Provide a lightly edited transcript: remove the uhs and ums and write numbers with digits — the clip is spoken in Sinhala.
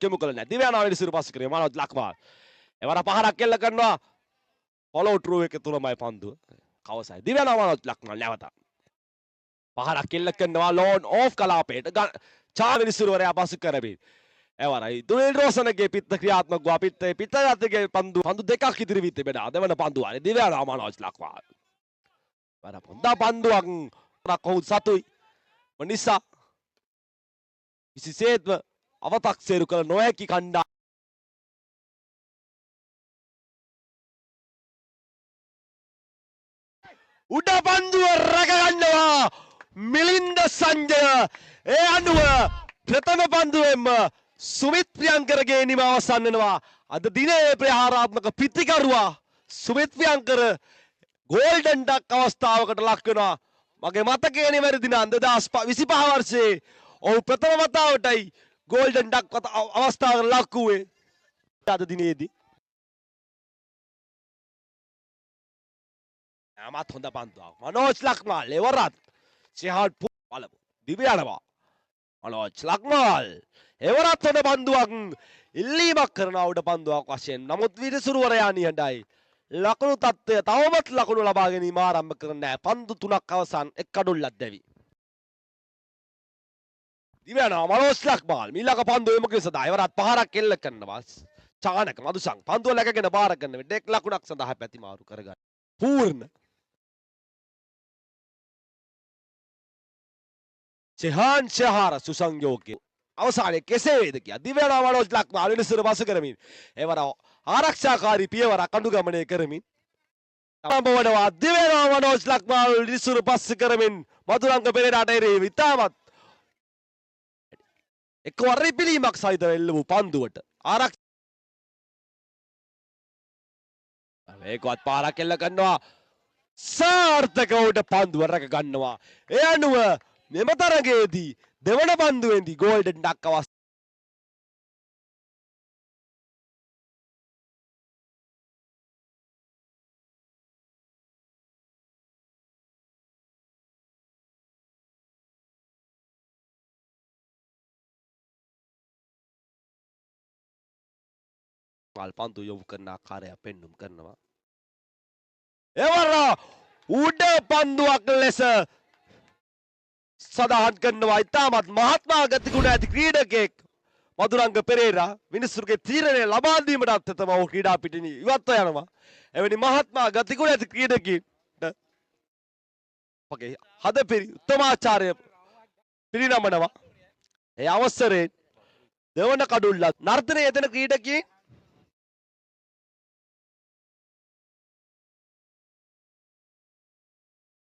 යොමු කළ නැහැ. දිව්‍යානාව විනිසුරු පස් කරේ මනෝජ් ලක්මාල්. එවර පහරක් එල්ල කරනවා. ෆොලෝ ට්‍රූ එක තුලමයි පන්දුව. කවසයි. දිව්‍යානාව මනෝජ් ලක්මාල් නැවත. පහරක් එල්ල කරනවා ලෝන් ඕෆ් කලාපයට. චා විනිසුරුවරයා පසු කරමින්. එවරයි දුනිල් රෝසනගේ පිත්ත ක්‍රියාත්මක වූ පිත්තේ පිත්තගතගේ පන්දු දෙකක් ඉදිරි වී තිබෙනවා. දෙවන පන්දුව හරි දිව්‍යානාව මනෝජ් ලක්මාල්. වර පොන්ද පන්දුවක් රකවුත් සතුයි. නිසා කිසිසේත්ම අවතක්සේරු කළ නොහැකි කණ්ඩා උඩ පන්දුව රැකගන්නවා මිලින්ද සංජය. ඒ අනුව ප්‍රථම පන්දුවෙන්ම සුමිත් ප්‍රියංකරගේ නිම අවසන් වෙනවා. අද දිනේ ප්‍රහාරාත්මක පිටිකරුවා සුමිත් ප්‍රියංකර ගෝල්ඩන් ඩක් අවස්ථාවකට ලක් වෙනවා. මගේ මතකයේ නිවැරදි නම් 2025 වර්ෂයේ ඔහු ප්‍රථම වතාවටයි ගෝල්ඩන් ඩක් අවස්ථාවකට ලක් වූයේ. අද දිනේදී අමත් හොඳ පන්දුවක් මනෝජ් ලක්මාල් එවරත් සිහාඩ් බලමු දිව්‍යානවා මනෝජ් ලක්මාල් එවරත් හොඳ පන්දුවක් ඉල්ලීමක් කරනවා උඩ පන්දුවක් වශයෙන්. නමුත් විනිසුරුවරයා නිහඬයි. ලකුණු තත්ත්වය තවමත් ලකුණු ලබා ගැනීම ආරම්භ කරන්නේ නැහැ. පන්දු 3ක් අවසන් එක් කඩොල්ලක් දැවි. දිව්‍යානාව මනෝජ් ලක්මාල් මීළඟ පන්දුව එමුක සදා එවරත් පහරක් එල්ල කරනවා. චානක මදුසං පන්දුව läගගෙන බාර ගන්න වෙන්නේ එක් ලකුණක් සඳහා පැතිමාරු කරගන්න. පූර්ණ චෙහාන් ෂහාර සුසංයෝගය අවසානයේ කෙසේ වේද කියා දිව්‍යානාව මනෝජ් ලක්මාල් විනිසුරු පසු කරමින් එවර ආරක්ෂාකාරී පියවරක් අනුගමනය කරමින් ආරම්භවනවා. දිව්‍යානාව මනෝජ් ලක්මාල් විනිසුරු පසු කරමින් මදුරංග පෙරේරාට එරෙහිව ඉතාමත් එක්වර රිපිලීමක් සහිතව එල්ල වූ පන්දුවට ඒකවත් පාරක් එල්ල කරනවා. සාර්ථක උඩ පන්දුව රැක ගන්නවා. ඒ අනුව මෙම තරගයේදී දෙවන පන්දුවේදී ගෝල්ඩන් ඩක් පන්දු යොමු කරන ආකාරය පෙන්눔 කරනවා. එවර උඩ පන්දුවක් ලෙස සඳහන් කරනවා. ඉතාමත් මහත්මා ගතිගුණ ඇති ක්‍රීඩකෙක් මදුරංග පෙරේරා විනිසුරුගේ තීරණය ලබා දීමටත් තම ඔහු ක්‍රීඩා පිටින් ඉවත්ව යනවා. එවැනි මහත්මා ගතිගුණ ඇති ක්‍රීඩකෙක්ට අපගේ හදපිරි උත්තමාචාර්ය පිරිනමනවා. ඒ අවසරයෙන් දෙවන කඩුල්ලත් නර්තනයේ යෙදෙන ක්‍රීඩකයන්